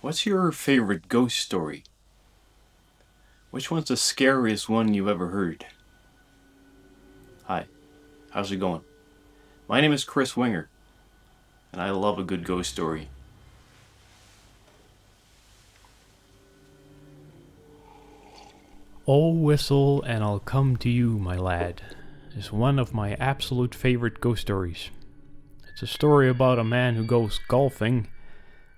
What's your favorite ghost story? Which one's the scariest one you've ever heard? Hi, how's it going? My name is Chris Winger, and I love a good ghost story. "Oh, whistle, and I'll come to you, my lad," is one of my absolute favorite ghost stories. It's a story about a man who goes golfing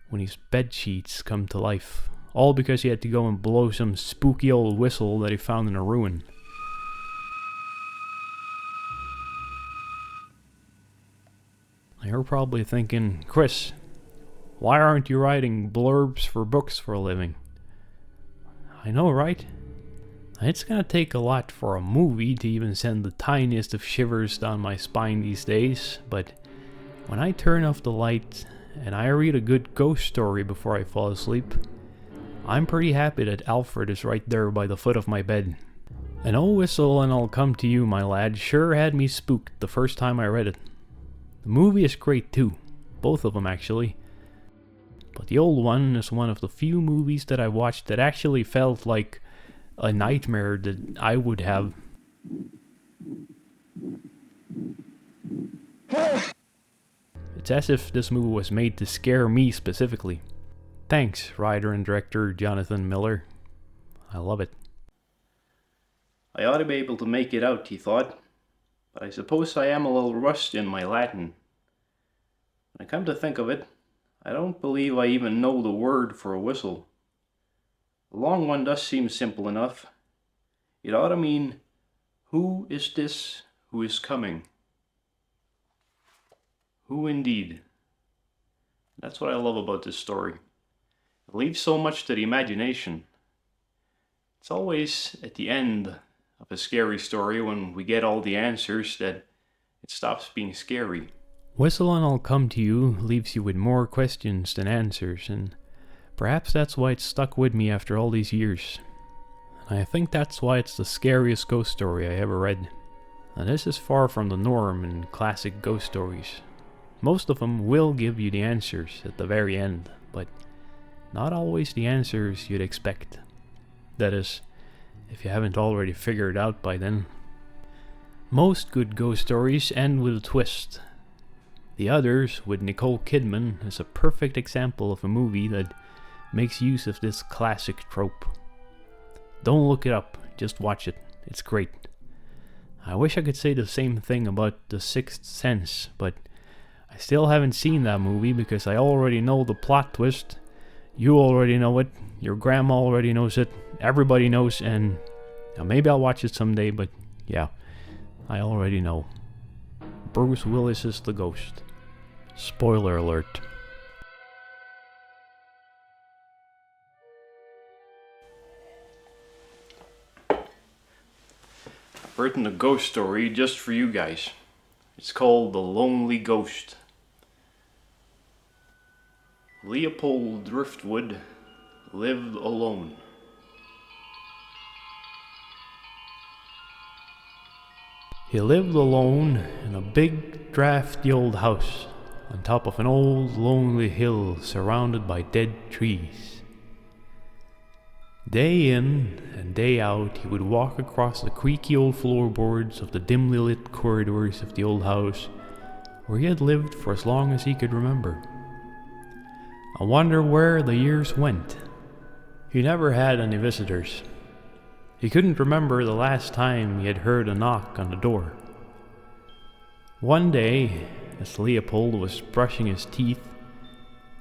when his bed sheets come to life, all because he had to go and blow some spooky old whistle that he found in a ruin. You're probably thinking, "Chris, why aren't you writing blurbs for books for a living?" I know, right? It's gonna take a lot for a movie to even send the tiniest of shivers down my spine these days, but when I turn off the light and I read a good ghost story before I fall asleep, I'm pretty happy that Alfred is right there by the foot of my bed. And "Oh, whistle, and I'll come to you, my lad" sure had me spooked the first time I read it. The movie is great too, both of them actually. But the old one is one of the few movies that I watched that actually felt like a nightmare that I would have. It's as if this movie was made to scare me specifically. Thanks, writer and director Jonathan Miller. I love it. I ought to be able to make it out, he thought, but I suppose I am a little rusty in my Latin. When I come to think of it, I don't believe I even know the word for a whistle. The long one does seem simple enough. It ought to mean, "Who is this who is coming?" Who indeed? That's what I love about this story. It leaves so much to the imagination. It's always at the end of a scary story when we get all the answers that it stops being scary. "Whistle and I'll come to you" leaves you with more questions than answers, and perhaps that's why it's stuck with me after all these years. And I think that's why it's the scariest ghost story I ever read. And this is far from the norm in classic ghost stories. Most of them will give you the answers at the very end, but not always the answers you'd expect. That is, if you haven't already figured it out by then. Most good ghost stories end with a twist. The others, with Nicole Kidman, is a perfect example of a movie that makes use of this classic trope. Don't look it up, just watch it. It's great. I wish I could say the same thing about The Sixth Sense, but I still haven't seen that movie because I already know the plot twist. You already know it, your grandma already knows it, everybody knows, and maybe I'll watch it someday, but yeah, I already know. Bruce Willis is the ghost. Spoiler alert. I've written a ghost story just for you guys. It's called The Lonely Ghost. Leopold Driftwood lived alone. He lived alone in a big, drafty old house on top of an old, lonely hill surrounded by dead trees. Day in and day out, he would walk across the creaky old floorboards of the dimly lit corridors of the old house where he had lived for as long as he could remember. I wonder where the years went. He never had any visitors. He couldn't remember the last time he had heard a knock on the door. One day, as Leopold was brushing his teeth,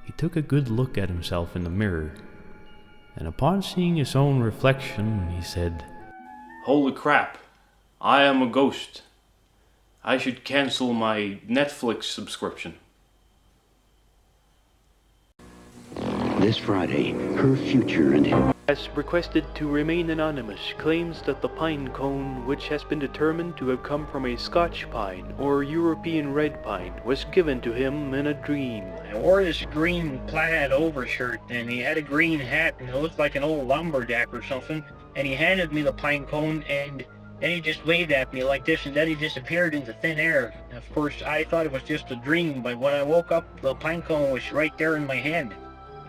he took a good look at himself in the mirror, and upon seeing his own reflection, he said, "Holy crap, I am a ghost. I should cancel my Netflix subscription." This Friday, her future and him. Has requested to remain anonymous, claims that the pine cone, which has been determined to have come from a Scotch pine or European red pine, was given to him in a dream. I wore this green plaid overshirt, and he had a green hat, and it looked like an old lumberjack or something, and he handed me the pine cone, and then he just waved at me like this, and then he disappeared into thin air. Of course, I thought it was just a dream, but when I woke up, the pine cone was right there in my hand.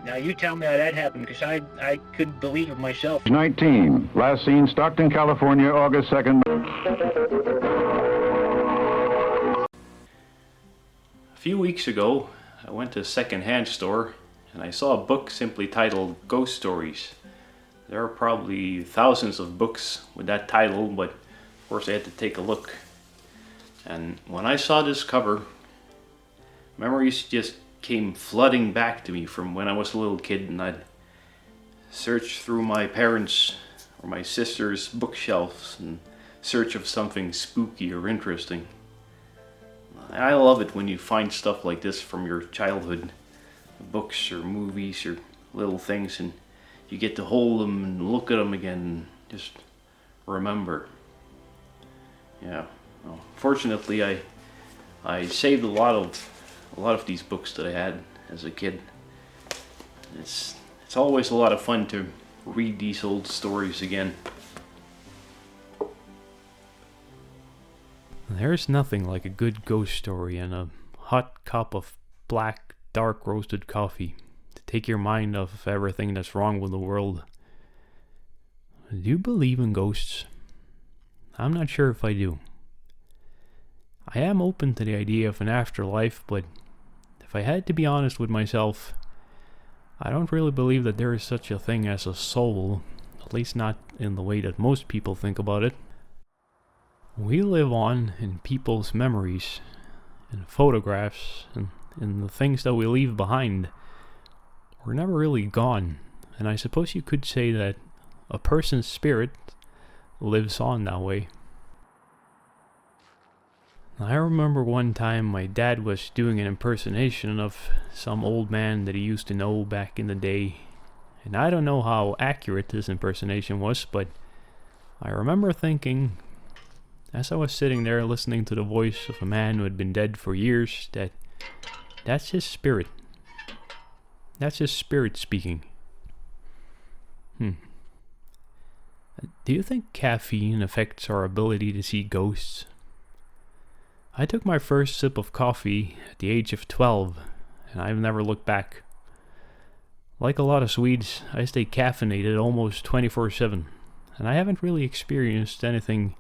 Now you tell me how that happened, because I couldn't believe it myself. 19. Last seen Stockton, California, August 2nd. A few weeks ago, I went to a second-hand store and I saw a book simply titled Ghost Stories. There are probably thousands of books with that title, but of course I had to take a look. And when I saw this cover, memories just came flooding back to me from when I was a little kid, and I'd search through my parents' or my sister's bookshelves in search of something spooky or interesting. I love it when you find stuff like this from your childhood, books or movies or little things, and you get to hold them and look at them again and just remember. Yeah, well, fortunately I saved a lot of these books that I had as a kid. It's always a lot of fun to read these old stories again. There's nothing like a good ghost story and a hot cup of black, dark roasted coffee to take your mind off of everything that's wrong with the world. Do you believe in ghosts? I'm not sure if I do. I am open to the idea of an afterlife, but if I had to be honest with myself, I don't really believe that there is such a thing as a soul, at least not in the way that most people think about it. We live on in people's memories, in photographs, and in the things that we leave behind. We're never really gone, and I suppose you could say that a person's spirit lives on that way. I remember one time my dad was doing an impersonation of some old man that he used to know back in the day, and I don't know how accurate this impersonation was, but I remember thinking, as I was sitting there listening to the voice of a man who had been dead for years, that's his spirit. That's his spirit speaking. Do you think caffeine affects our ability to see ghosts? I took my first sip of coffee at the age of 12, and I've never looked back. Like a lot of Swedes, I stay caffeinated almost 24/7, and I haven't really experienced anything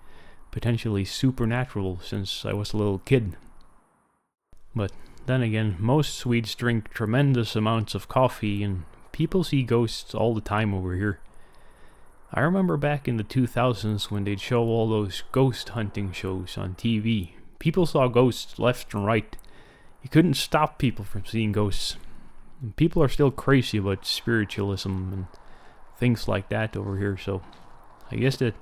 potentially supernatural since I was a little kid. But then again, most Swedes drink tremendous amounts of coffee, and people see ghosts all the time over here. I remember back in the 2000s when they'd show all those ghost hunting shows on TV. People saw ghosts left and right. You couldn't stop people from seeing ghosts. And people are still crazy about spiritualism and things like that over here, so I guess that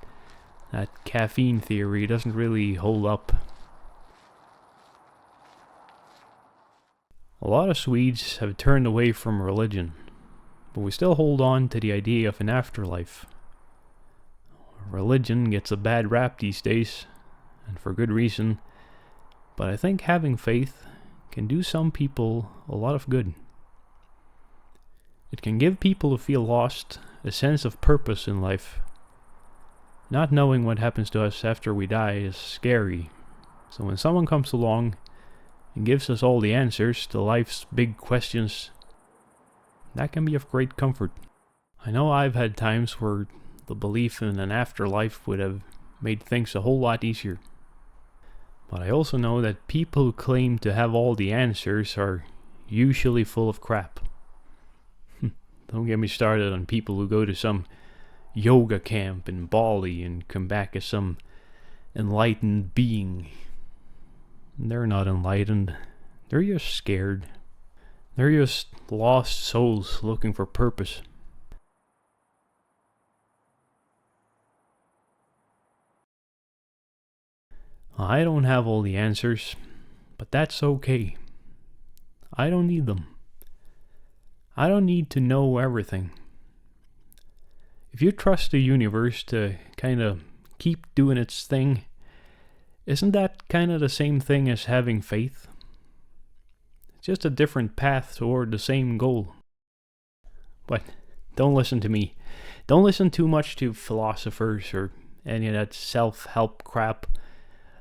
caffeine theory doesn't really hold up. A lot of Swedes have turned away from religion, but we still hold on to the idea of an afterlife. Religion gets a bad rap these days, and for good reason, but I think having faith can do some people a lot of good. It can give people who feel lost a sense of purpose in life. Not knowing what happens to us after we die is scary, so when someone comes along and gives us all the answers to life's big questions, that can be of great comfort. I know I've had times where the belief in an afterlife would have made things a whole lot easier. But I also know that people who claim to have all the answers are usually full of crap. Don't get me started on people who go to some yoga camp in Bali and come back as some enlightened being. They're not enlightened. They're just scared. They're just lost souls looking for purpose. I don't have all the answers, but that's okay. I don't need them. I don't need to know everything. If you trust the universe to kind of keep doing its thing, isn't that kind of the same thing as having faith? It's just a different path toward the same goal. But don't listen to me. Don't listen too much to philosophers or any of that self-help crap.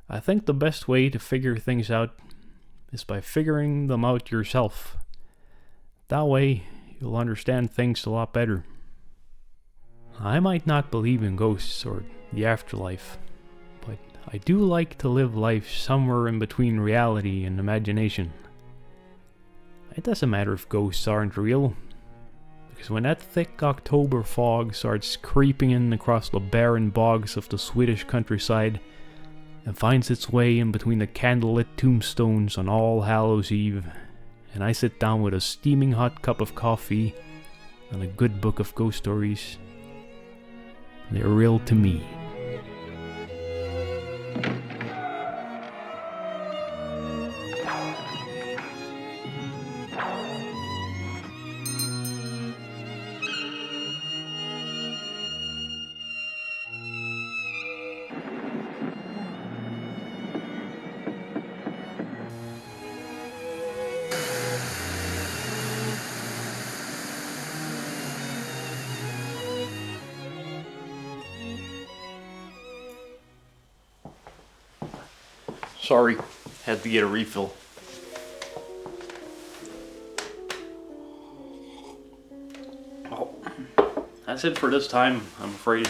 I think the best way to figure things out is by figuring them out yourself. That way, you'll understand things a lot better. I might not believe in ghosts or the afterlife, but I do like to live life somewhere in between reality and imagination. It doesn't matter if ghosts aren't real, because when that thick October fog starts creeping in across the barren bogs of the Swedish countryside and finds its way in between the candlelit tombstones on All Hallows Eve, and I sit down with a steaming hot cup of coffee and a good book of ghost stories, they're real to me. Sorry, had to get a refill. Well, that's it for this time, I'm afraid.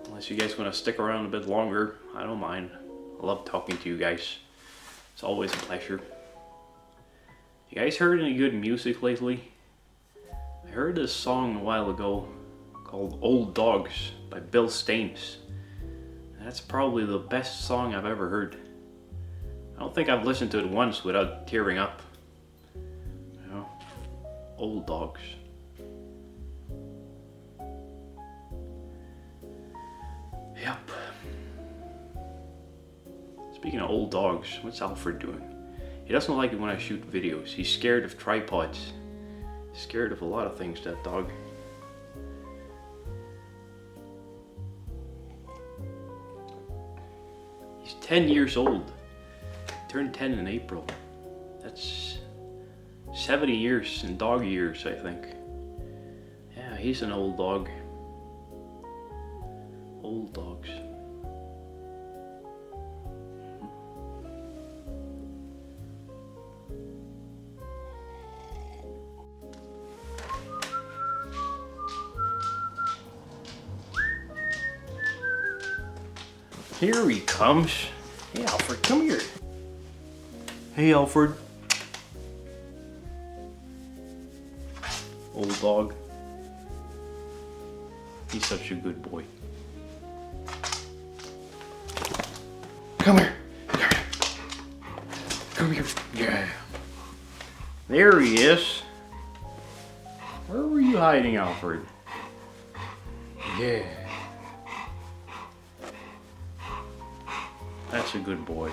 Unless you guys want to stick around a bit longer, I don't mind. I love talking to you guys. It's always a pleasure. You guys heard any good music lately? I heard this song a while ago called Old Dogs by Bill Staines. That's probably the best song I've ever heard. I don't think I've listened to it once without tearing up. You know, Old Dogs. Yep. Speaking of old dogs, what's Alfred doing? He doesn't like it when I shoot videos. He's scared of tripods. He's scared of a lot of things, that dog. He's 10 years old. He turned 10 in April. That's 70 years in dog years, I think. Yeah, he's an old dog. Old dogs. Here he comes. Hey Alfred, come here. Hey Alfred. Old dog. He's such a good boy. Come here. Come here. Come here. Yeah. There he is. Where were you hiding, Alfred? Yeah. That's a good boy.